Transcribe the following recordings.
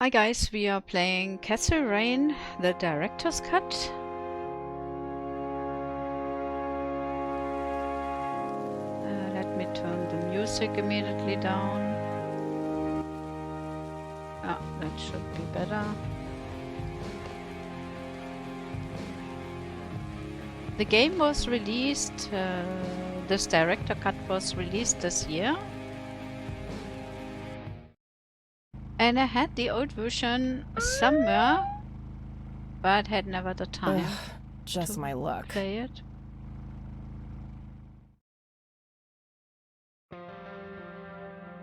Hi guys, we are playing Castle Rain, the director's cut. Let me turn the music immediately down. Ah, that should be better. The game was released, this director cut was released this year. And I had the old version somewhere, but had never the time just to my luck. play it.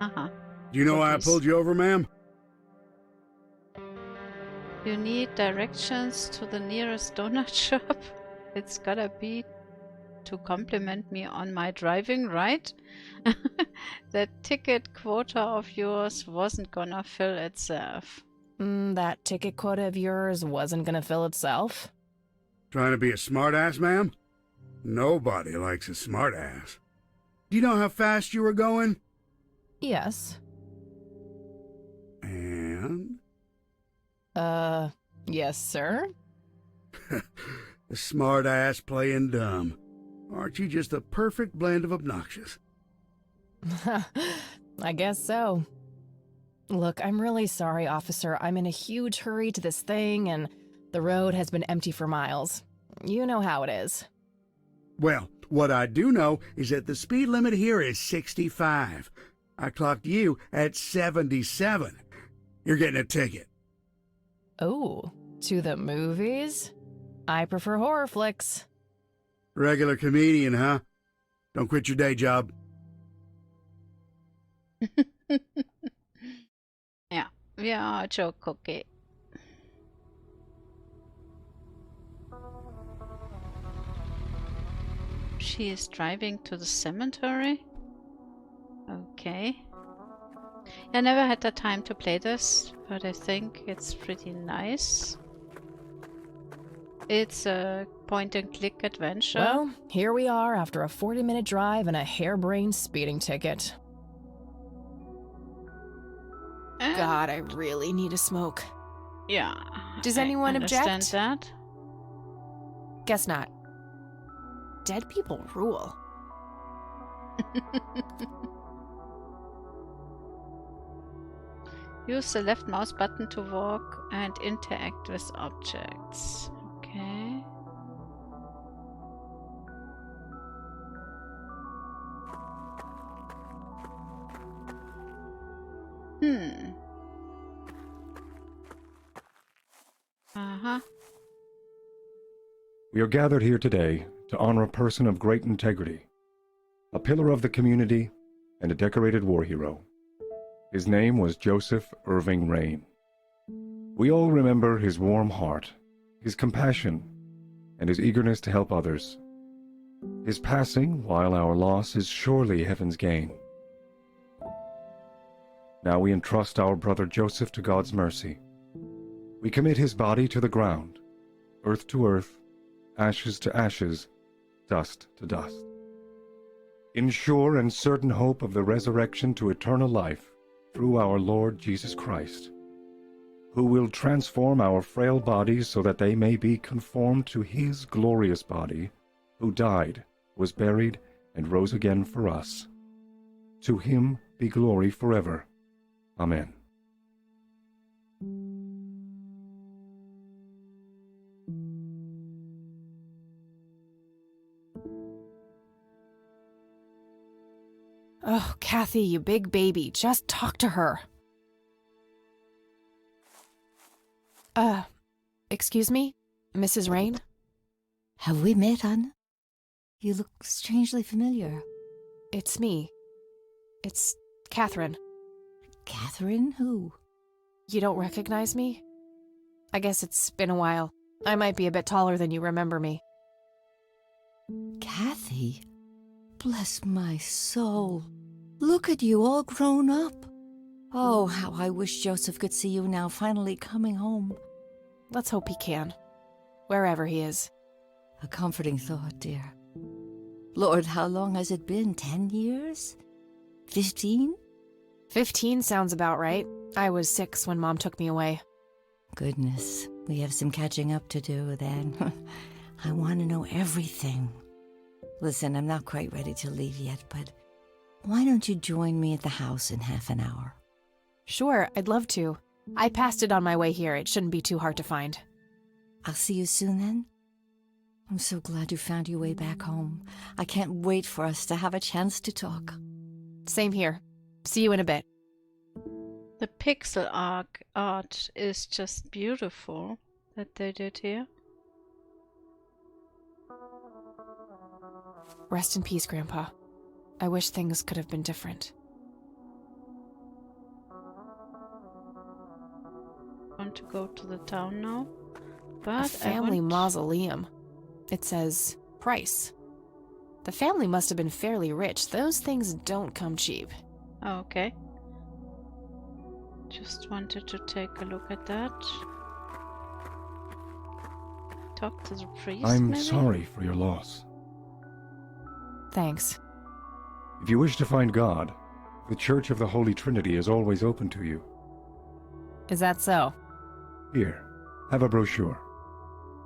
Uh-huh. Do you know why I pulled you over, ma'am? You need directions to the nearest donut shop. It's gotta be to compliment me on my driving, right? That ticket quota of yours wasn't gonna fill itself. That ticket quota of yours wasn't gonna fill itself? Trying to be a smartass, ma'am? Nobody likes a smartass. Do you know how fast you were going? Yes. And? Yes, sir? A smartass playing dumb. Aren't you just a perfect blend of obnoxious? I guess so. Look, I'm really sorry, officer. I'm in a huge hurry to this thing, and the road has been empty for miles. You know how it is. Well, what I do know is that the speed limit here is 65. I clocked you at 77. You're getting a ticket. Oh, to the movies? I prefer horror flicks. Regular comedian, huh? Don't quit your day job. Yeah, we are a joke cookie. She is driving to the cemetery. Okay. I never had the time to play this, but I think it's pretty nice. It's a point-and-click adventure. Well, here we are after a 40-minute drive and a harebrained speeding ticket. And God, I really need a smoke. yeah. Does I anyone understand object? that? Guess not. Dead people rule. Use the left mouse button to walk and interact with objects. Okay. Uh-huh. We are gathered here today to honor a person of great integrity, a pillar of the community, and a decorated war hero. His name was Joseph Irving Rain. We all remember his warm heart, his compassion, and his eagerness to help others. His passing, while our loss, is surely heaven's gain. Now we entrust our brother Joseph to God's mercy. We commit his body to the ground, earth to earth, ashes to ashes, dust to dust. In sure and certain hope of the resurrection to eternal life through our Lord Jesus Christ, who will transform our frail bodies so that they may be conformed to his glorious body, who died, was buried, and rose again for us. To him be glory forever. Amen. Oh, Kathy, you big baby, just talk to her. Excuse me? Mrs. Rain? Have we met, Anna? You look strangely familiar. It's me. It's Catherine. Catherine who? You don't recognize me? I guess it's been a while. I might be a bit taller than you remember me. Kathy? Bless my soul. Look at you, all grown up. Oh, how I wish Joseph could see you now, finally coming home. Let's hope he can. Wherever he is. A comforting thought, dear. Lord, how long has it been? 10 years? 15? 15 sounds about right. I was 6 when Mom took me away. Goodness, we have some catching up to do then. I want to know everything. Listen, I'm not quite ready to leave yet, but why don't you join me at the house in half an hour? Sure, I'd love to. I passed it on my way here. It shouldn't be too hard to find. I'll see you soon then. I'm so glad you found your way back home. I can't wait for us to have a chance to talk. Same here. See you in a bit. The pixel art is just beautiful that they did here. Rest in peace, Grandpa. I wish things could have been different. Want to go to the town now? But A family mausoleum. It says price. The family must have been fairly rich. Those things don't come cheap. Okay. Just wanted to take a look at that. Talk to the priest, I'm maybe? sorry for your loss. Thanks. If you wish to find God, the Church of the Holy Trinity is always open to you. Is that so? Here, have a brochure.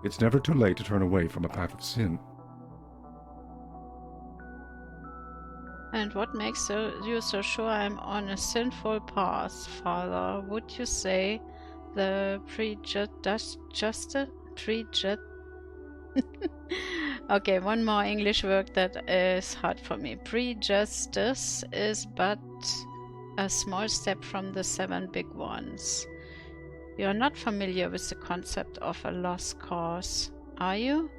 It's never too late to turn away from a path of sin. And what makes you so sure I'm on a sinful path, Father? Would you say the Okay, one more English word that is hard for me. Prejudice is but a small step from the 7 big ones. You are not familiar with the concept of a lost cause, are you?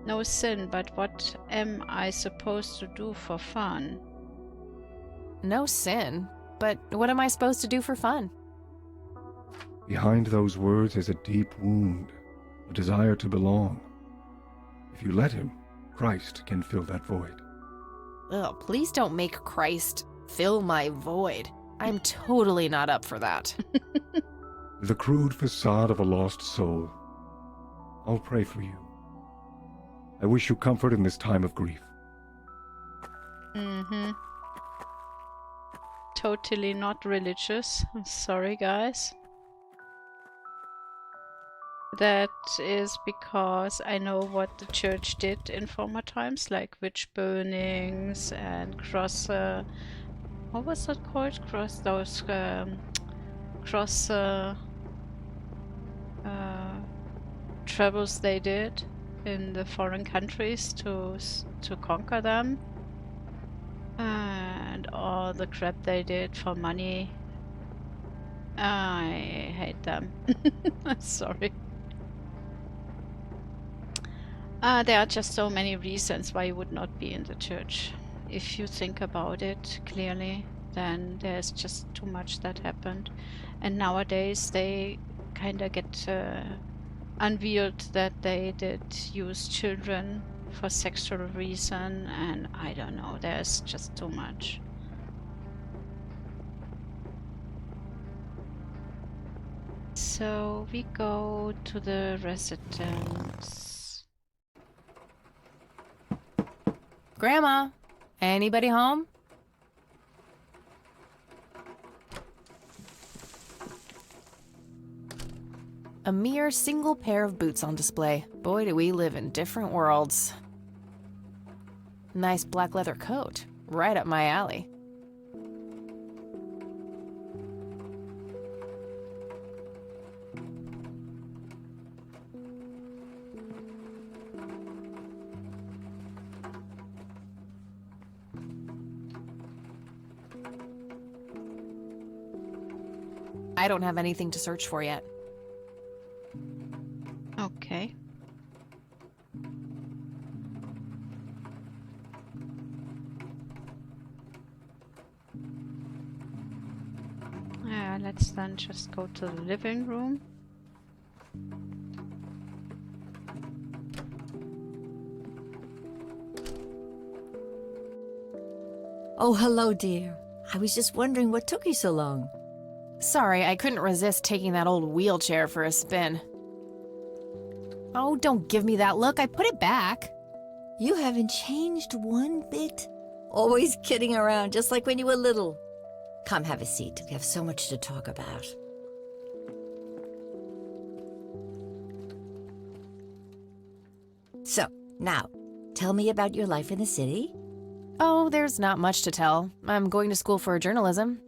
No sin, but what am I supposed to do for fun? No sin. But what am I supposed to do for fun? Behind those words is a deep wound, a desire to belong. If you let him, Christ can fill that void. Ugh, please don't make Christ fill my void. I'm totally not up for that. The crude facade of a lost soul. I'll pray for you. I wish you comfort in this time of grief. Totally not religious. Sorry, guys. That is because I know what the church did in former times, like witch burnings and cross... what was that called? Cross travels they did in the foreign countries to conquer them, and all the crap they did for money. I hate them. Sorry. There are just so many reasons why you would not be in the church. If you think about it clearly, then there's just too much that happened. And nowadays they kind of get unveiled that they did use children for sexual reason, and I don't know, there's just too much. So we go to the residence. Grandma, anybody home? A mere single pair of boots on display. Boy, do we live in different worlds. Nice black leather coat. Right up my alley. I don't have anything to search for yet. Okay. Yeah, let's then just go to the living room. Oh, hello, dear. I was just wondering what took you so long. Sorry, I couldn't resist taking that old wheelchair for a spin. Oh, don't give me that look. I put it back. You haven't changed one bit. Always kidding around, just like when you were little. Come have a seat. We have so much to talk about. So, now, tell me about your life in the city. Oh, there's not much to tell. I'm going to school for journalism.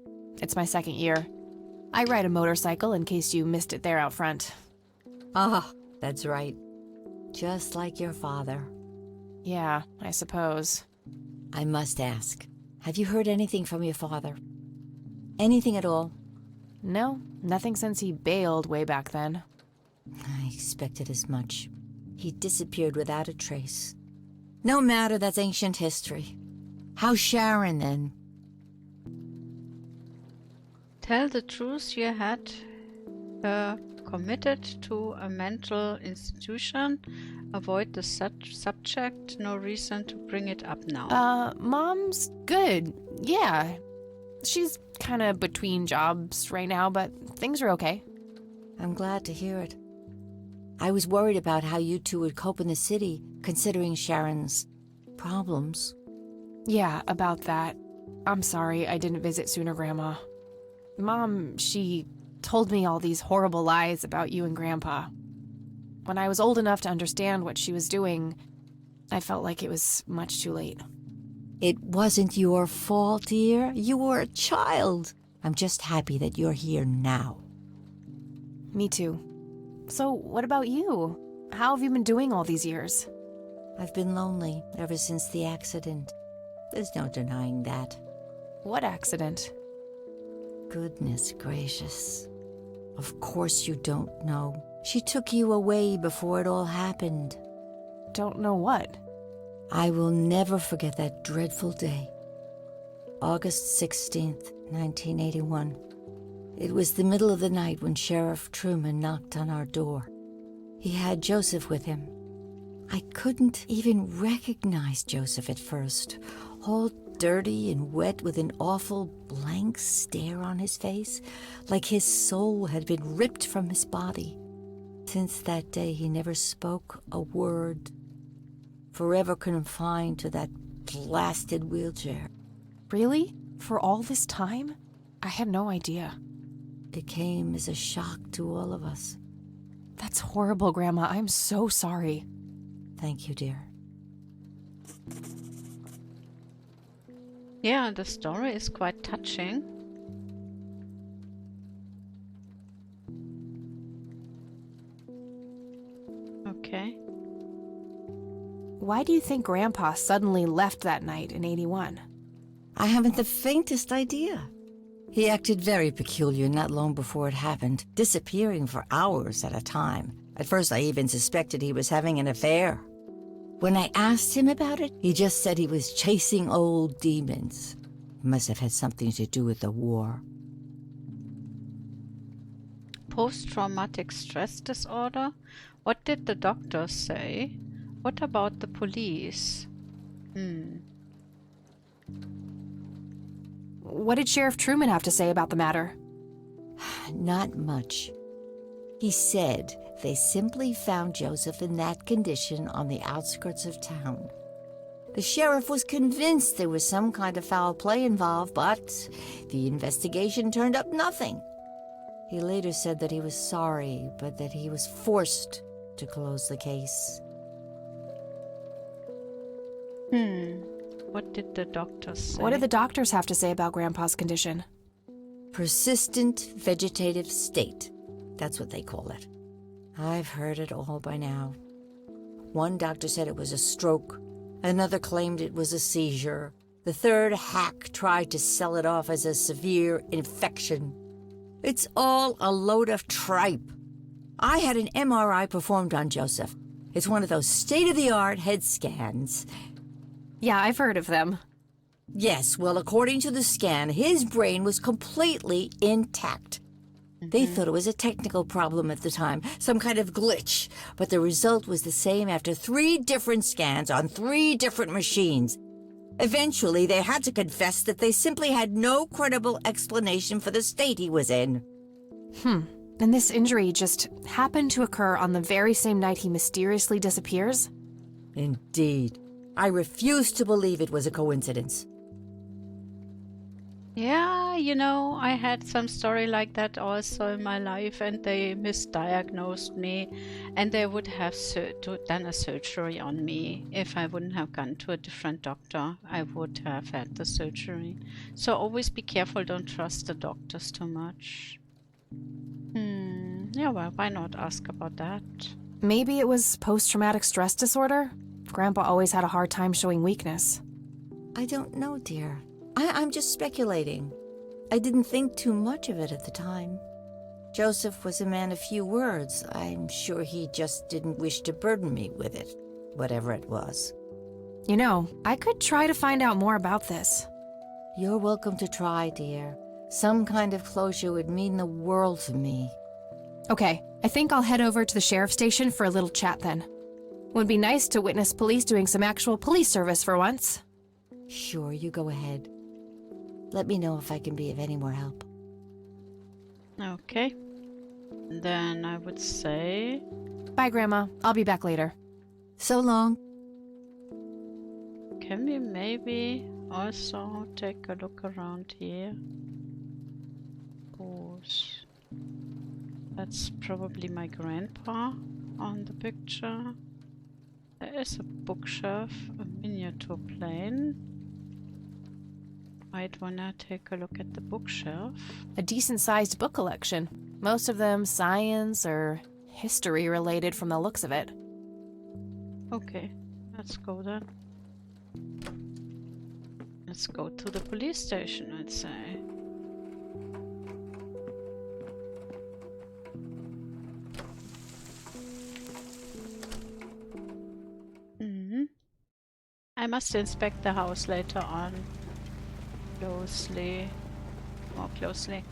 It's my second year. I ride a motorcycle in case you missed it there out front. Ah, that's right. Just like your father. Yeah, I suppose. I must ask, have you heard anything from your father? Anything at all? No, nothing since he bailed way back then. I expected as much. He disappeared without a trace. No matter, that's ancient history. How's Sharon, then? Tell the truth, you had her committed to a mental institution. Avoid the subject. No reason to bring it up now. Mom's good. Yeah. She's kind of between jobs right now, but things are okay. I'm glad to hear it. I was worried about how you two would cope in the city, considering Sharon's problems. Yeah, about that. I'm sorry I didn't visit sooner, Grandma. Mom, she told me all these horrible lies about you and Grandpa. When I was old enough to understand what she was doing, I felt like it was much too late. It wasn't your fault, dear. You were a child. I'm just happy that you're here now. Me too. So, what about you? How have you been doing all these years? I've been lonely ever since the accident. There's no denying that. What accident? Goodness gracious. Of course you don't know. She took you away before it all happened. Don't know what. I will never forget that dreadful day. August 16th, 1981. It was the middle of the night when Sheriff Truman knocked on our door. He had Joseph with him. I couldn't even recognize Joseph at first, all dirty and wet with an awful blank stare on his face, like his soul had been ripped from his body. Since that day, he never spoke a word, forever confined to that blasted wheelchair. Really? For all this time? I had no idea. It came as a shock to all of us. That's horrible, Grandma. I'm so sorry. Thank you, dear. Yeah, the story is quite touching. Okay. Why do you think Grandpa suddenly left that night in 81? I haven't the faintest idea. He acted very peculiar not long before it happened, disappearing for hours at a time. At first, I even suspected he was having an affair. When I asked him about it, he just said he was chasing old demons. It must have had something to do with the war. Post-traumatic stress disorder? What did the doctors say? What about the police? What did Sheriff Truman have to say about the matter? Not much. He said they simply found Joseph in that condition on the outskirts of town. The sheriff was convinced there was some kind of foul play involved, but the investigation turned up nothing. He later said that he was sorry, but that he was forced to close the case. What did the doctors say? What did the doctors have to say about Grandpa's condition? Persistent vegetative state. That's what they call it. I've heard it all by now. One doctor said it was a stroke. Another claimed it was a seizure. The third hack tried to sell it off as a severe infection. It's all a load of tripe. I had an MRI performed on Joseph. It's one of those state-of-the-art head scans. Yeah, I've heard of them. Yes, well, according to the scan, his brain was completely intact. They thought it was a technical problem at the time, some kind of glitch, but the result was the same after 3 different scans on 3 different machines. Eventually, they had to confess that they simply had no credible explanation for the state he was in. And this injury just happened to occur on the very same night he mysteriously disappears? Indeed. I refuse to believe it was a coincidence. Yeah, you know, I had some story like that also in my life, and they misdiagnosed me, and they would have done a surgery on me. If I wouldn't have gone to a different doctor, I would have had the surgery. So always be careful, don't trust the doctors too much. Yeah, well, why not ask about that? Maybe it was post-traumatic stress disorder? Grandpa always had a hard time showing weakness. I don't know, dear. I'm just speculating. I didn't think too much of it at the time. Joseph was a man of few words. I'm sure he just didn't wish to burden me with it, whatever it was. You know, I could try to find out more about this. You're welcome to try, dear. Some kind of closure would mean the world to me. Okay, I think I'll head over to the sheriff's station for a little chat then. Would be nice to witness police doing some actual police service for once. Sure, you go ahead. Let me know if I can be of any more help. Okay. Then I would say... Bye, Grandma. I'll be back later. So long. Can we maybe also take a look around here? Gosh. That's probably my grandpa on the picture. There is a bookshelf, a miniature plane. Might wanna take a look at the bookshelf. A decent-sized book collection. Most of them science or history related from the looks of it. Okay, let's go then. Let's go to the police station, I'd say. I must inspect the house later on. Closely. More closely.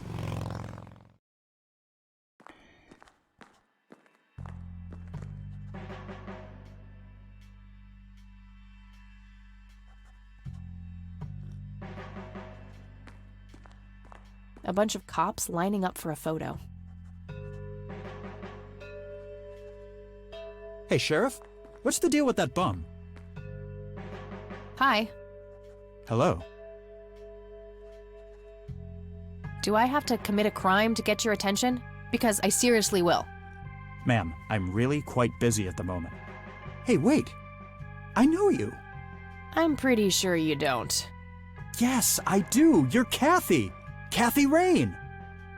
A bunch of cops lining up for a photo. Hey, Sheriff. What's the deal with that bum? Hi. Hello. Do I have to commit a crime to get your attention? Because I seriously will. Ma'am, I'm really quite busy at the moment. Hey, wait. I know you. I'm pretty sure you don't. Yes, I do. You're Kathy. Kathy Rain.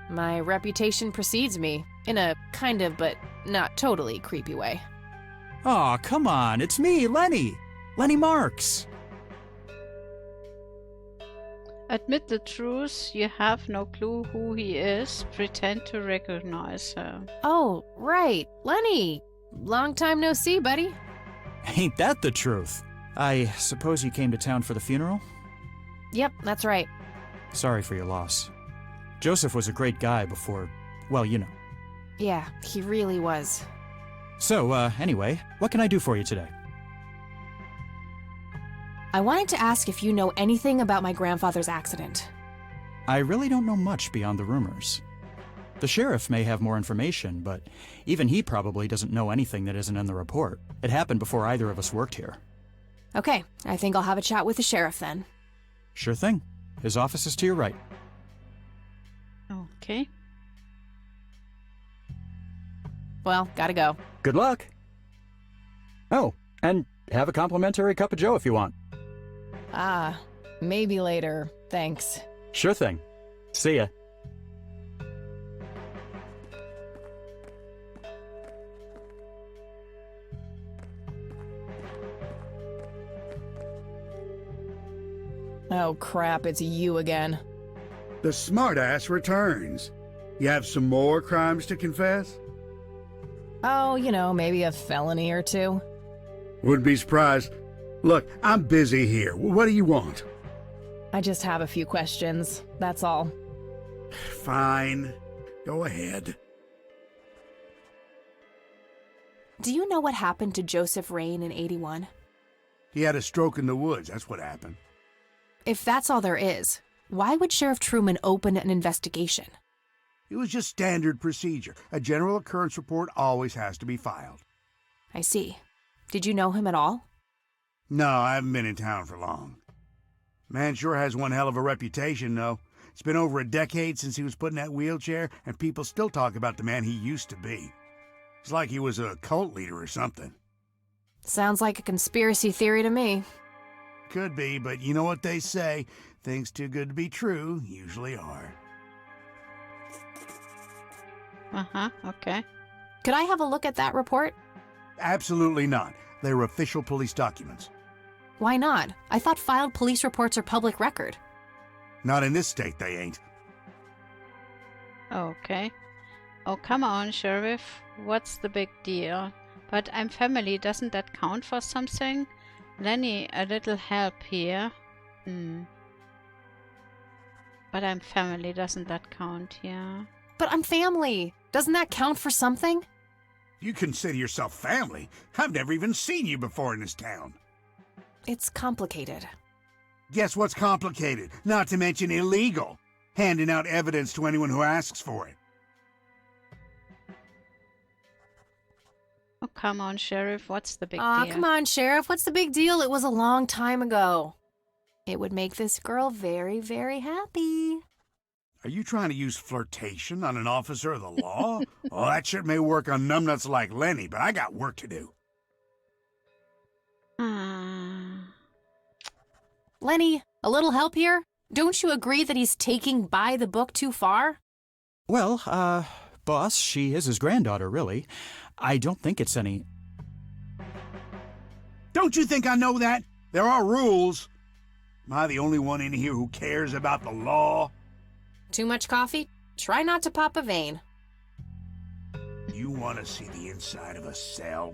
My reputation precedes me, in a kind of but not totally creepy way. Aw, come on. It's me, Lenny. Lenny Marks. Admit the truth, you have no clue who he is. Pretend to recognize him. Oh, right. Lenny. Long time no see, buddy. Ain't that the truth? I suppose you came to town for the funeral? Yep, that's right. Sorry for your loss. Joseph was a great guy before, well, you know. Yeah, he really was. So, anyway, what can I do for you today? I wanted to ask if you know anything about my grandfather's accident. I really don't know much beyond the rumors. The sheriff may have more information, but even he probably doesn't know anything that isn't in the report. It happened before either of us worked here. Okay, I think I'll have a chat with the sheriff then. Sure thing. His office is to your right. Okay. Well, gotta go. Good luck. Oh, and have a complimentary cup of joe if you want. Ah, maybe later. Thanks. Sure thing. See ya. Oh crap, it's you again. The smartass returns. You have some more crimes to confess? Oh, you know, maybe a felony or two. Wouldn't be surprised. Look, I'm busy here. What do you want? I just have a few questions, that's all. Fine. Go ahead. Do you know what happened to Joseph Rain in '81? He had a stroke in the woods. That's what happened. If that's all there is, why would Sheriff Truman open an investigation? It was just standard procedure. A general occurrence report always has to be filed. I see. Did you know him at all? No, I haven't been in town for long. Man sure has one hell of a reputation, though. It's been over a decade since he was put in that wheelchair, and people still talk about the man he used to be. It's like he was a cult leader or something. Sounds like a conspiracy theory to me. Could be, but you know what they say. Things too good to be true usually are. Uh-huh, okay. Could I have a look at that report? Absolutely not. They're official police documents. Why not? I thought filed police reports are public record. Not in this state, they ain't. Okay. Oh, come on, Sheriff. What's the big deal? But I'm family. Doesn't that count for something? Lenny, a little help here. But I'm family. Doesn't that count? Yeah. But I'm family. Doesn't that count for something? You consider yourself family? I've never even seen you before in this town. It's complicated. Guess what's complicated? Not to mention illegal. Handing out evidence to anyone who asks for it. Oh, come on, Sheriff. What's the big deal? Aw, come on, Sheriff. What's the big deal? It was a long time ago. It would make this girl very, very happy. Are you trying to use flirtation on an officer of the law? Well, that shit may work on numbnuts like Lenny, but I got work to do. Lenny, a little help here? Don't you agree that he's taking by the book too far? Well, boss, she is his granddaughter, really. I don't think it's any... Don't you think I know that? There are rules. Am I the only one in here who cares about the law? Too much coffee? Try not to pop a vein. You want to see the inside of a cell?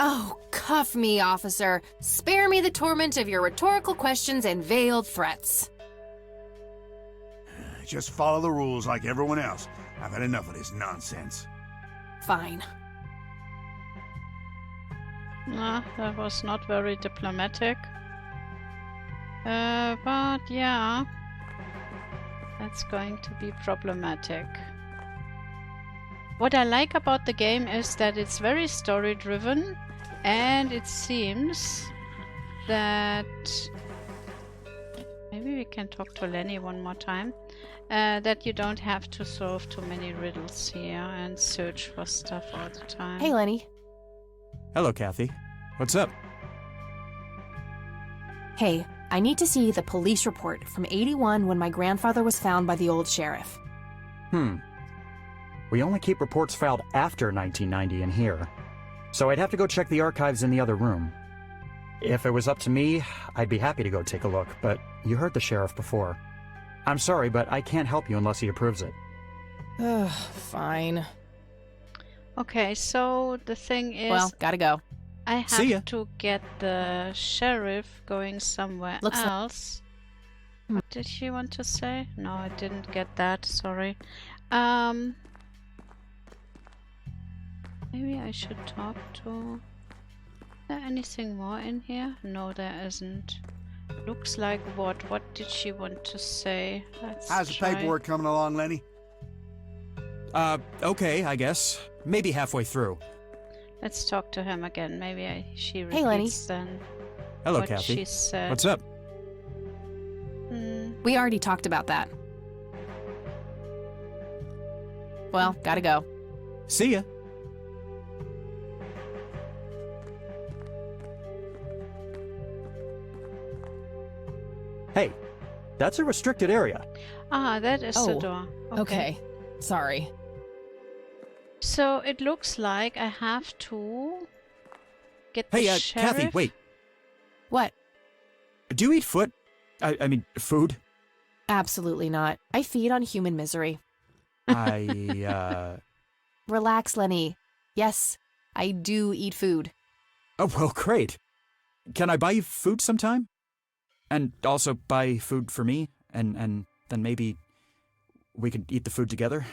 Oh, cuff me, officer. Spare me the torment of your rhetorical questions and veiled threats. Just follow the rules like everyone else. I've had enough of this nonsense. Fine. That was not very diplomatic. But yeah, that's going to be problematic. What I like about the game is that it's very story driven, and it seems that maybe we can talk to Lenny one more time. That you don't have to solve too many riddles here and search for stuff all the time. Hey, Lenny. Hello, Kathy. What's up? Hey, I need to see the police report from '81 when my grandfather was found by the old sheriff. We only keep reports filed after 1990 in here, so I'd have to go check the archives in the other room. If it was up to me, I'd be happy to go take a look, but you heard the sheriff before. I'm sorry, but I can't help you unless he approves it. Ugh, fine. Okay, so the thing is, Well, gotta go. I See ya. have to get the sheriff going somewhere Looks like- else. What did she want to say? No, I didn't get that, sorry. Maybe I should talk to... Is there anything more in here? No, there isn't. Looks like what? What did she want to say? Let's How's the try. paperwork coming along, Lenny? Okay, I guess. Maybe halfway through. Let's talk to him again. Maybe she Hey, Lenny. repeats then Hello, what Kathy. she said. What's up? We already talked about that. Well, gotta go. See ya. Hey, that's a restricted area. Ah, that is the Oh, door. Okay. Sorry. So it looks like I have to get the Hey, sheriff. Kathy, wait. What? Do you eat foot? I mean, food? Absolutely not. I feed on human misery. Relax, Lenny. Yes, I do eat food. Oh, well, great. Can I buy you food sometime? And also buy food for me? And then maybe we could eat the food together?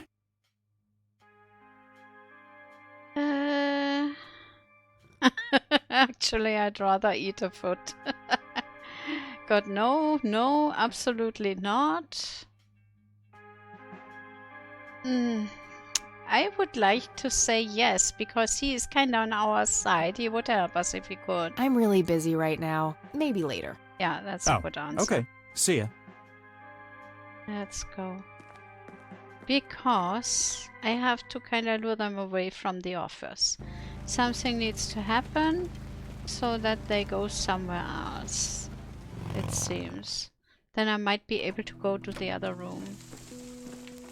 Actually, I'd rather eat a foot. God, no, absolutely not. I would like to say yes, because he is kind of on our side. He would help us if he could. I'm really busy right now. Maybe later. Yeah, that's a good answer. Okay. See ya. Let's go. Because I have to kind of lure them away from the office. Something needs to happen so that they go somewhere else, it seems. Then I might be able to go to the other room.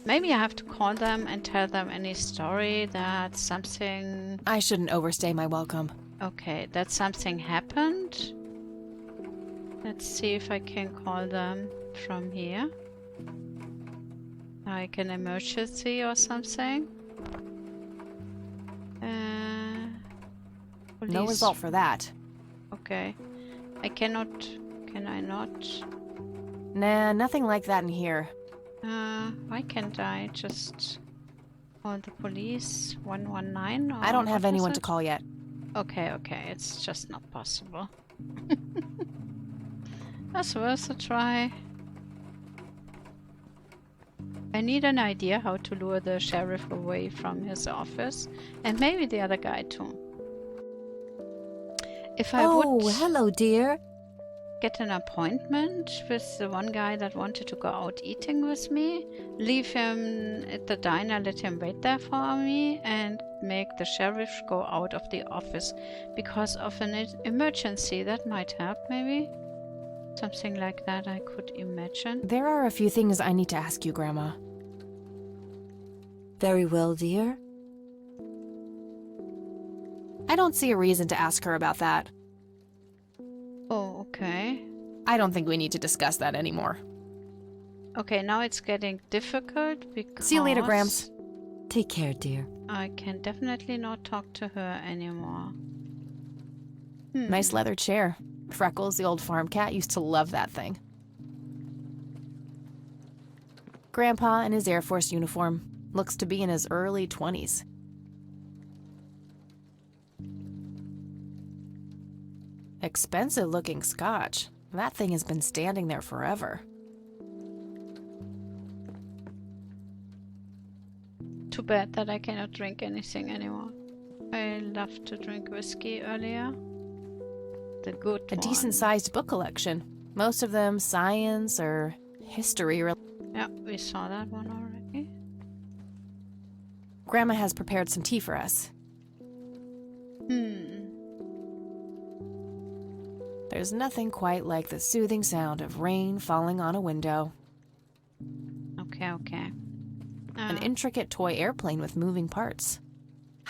Maybe I have to call them and tell them any story that something... I shouldn't overstay my welcome. Okay, that something happened. Let's see if I can call them from here. Like an emergency or something. No Police. result for that. Okay. I cannot... Can I not? Nah, nothing like that in here. Why can't I just call the police? 119 or I don't have what is anyone it? to call yet. Okay, okay. It's just not possible. That's worth a try. I need an idea how to lure the sheriff away from his office. And maybe the other guy too. If I would hello, dear. get an appointment with the one guy that wanted to go out eating with me, leave him at the diner, let him wait there for me, and make the sheriff go out of the office because of an emergency. That might help, maybe? Something like that I could imagine. There are a few things I need to ask you, Grandma. Very well, dear. I don't see a reason to ask her about that. Oh, okay. I don't think we need to discuss that anymore. Okay, now it's getting difficult because... See you later, Grams. Take care, dear. I can definitely not talk to her anymore. Nice leather chair. Freckles, the old farm cat, used to love that thing. Grandpa in his Air Force uniform. Looks to be in his early 20s. Expensive looking scotch. That thing has been standing there forever. Too bad that I cannot drink anything anymore. I loved to drink whiskey earlier. The good A one. decent-sized book collection. Most of them science or history. Yeah, we saw that one already. Grandma has prepared some tea for us. There's nothing quite like the soothing sound of rain falling on a window. Okay, okay. An intricate toy airplane with moving parts.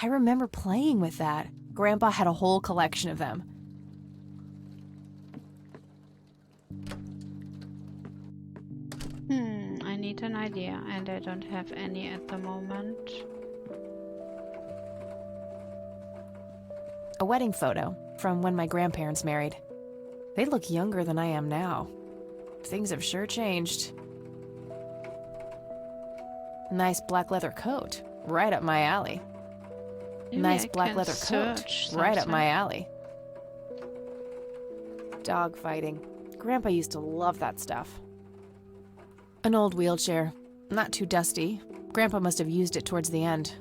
I remember playing with that. Grandpa had a whole collection of them. I need an idea, and I don't have any at the moment. A wedding photo from when my grandparents married. They look younger than I am now. Things have sure changed. Nice black leather coat. Right up my alley. Maybe Nice I black can leather coat. search Right up something. my alley. Dog fighting. Grandpa used to love that stuff. An old wheelchair. Not too dusty. Grandpa must have used it towards the end.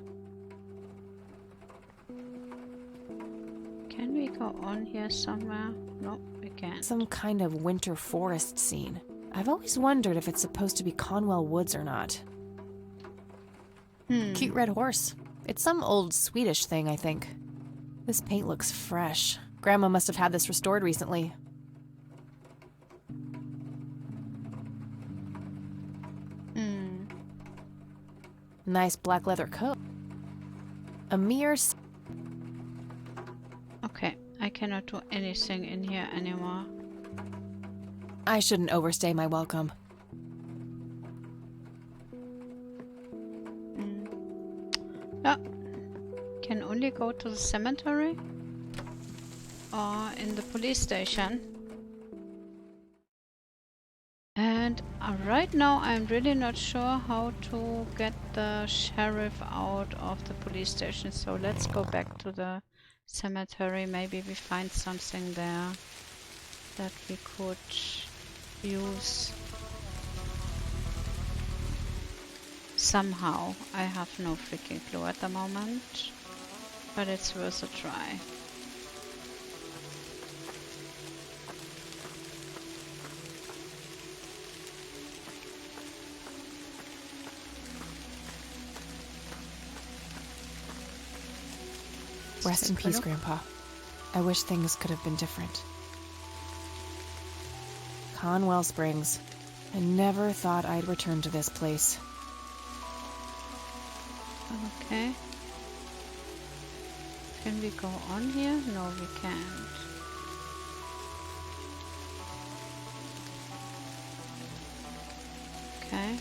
Can we go on here somewhere? No, we can't. Some kind of winter forest scene. I've always wondered if it's supposed to be Conwell Woods or not. Cute red horse. It's some old Swedish thing, I think. This paint looks fresh. Grandma must have had this restored recently. Nice black leather coat. A mere... Okay, I cannot do anything in here anymore. I shouldn't overstay my welcome. Yeah. Can only go to the cemetery or in the police station. And right now I'm really not sure how to get the sheriff out of the police station. So let's go back to the cemetery. Maybe we find something there that we could use somehow. I have no freaking clue at the moment, but it's worth a try. Rest in take a peace, look. Grandpa. I wish things could have been different. Conwell Springs. I never thought I'd return to this place. Okay. Can we go on here? No, we can't. Okay.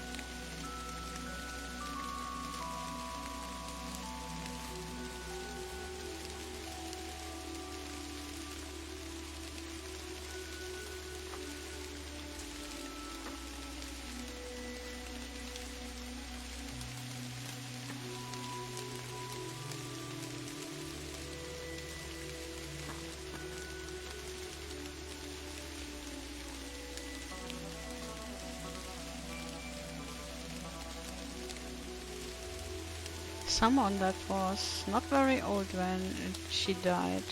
Someone that was not very old when she died.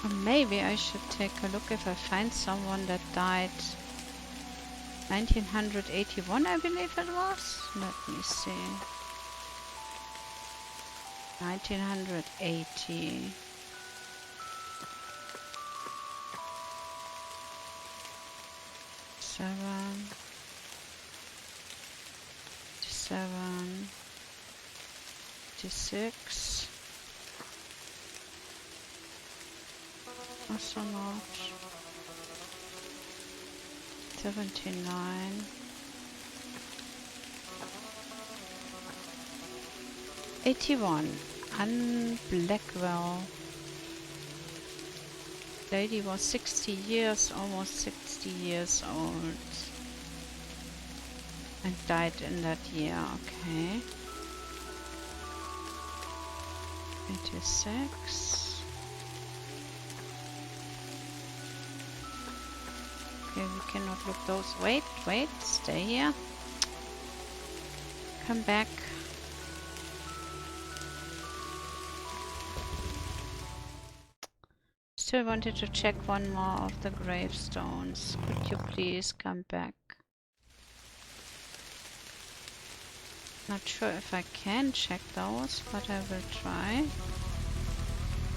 Or maybe I should take a look if I find someone that died 1981, I believe it was. Let me see. 1980. Seven. 56. Also not. 79. 81. Anne Blackwell. Lady was 60 years, almost 60 years old. And died in that year, okay. 86. Okay, we cannot look those. Wait, stay here. Come back. Still wanted to check one more of the gravestones. Could you please come back? Not sure if I can check those, but I will try.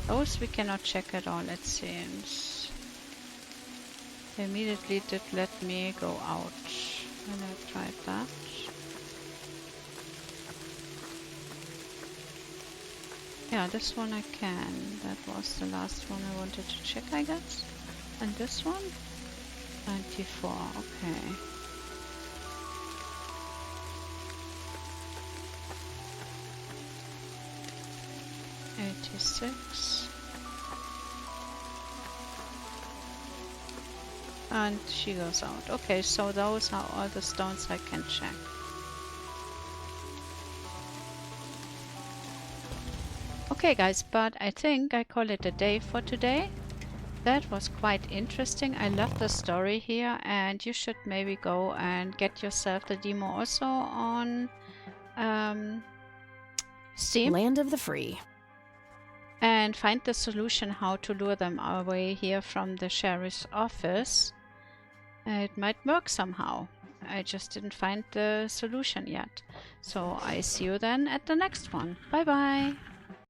Those we cannot check at all, it seems. They immediately did let me go out when I tried that. Yeah, this one I can. That was the last one I wanted to check, I guess. And this one? 94, okay. '86. And she goes out. Okay, so those are all the stones I can check. Okay guys, but I think I call it a day for today. That was quite interesting. I love the story here, and you should maybe go and get yourself the demo also on Steam. Land of the Free. And find the solution how to lure them away here from the sheriff's office. It might work somehow. I just didn't find the solution yet. So I see you then at the next one. Bye bye!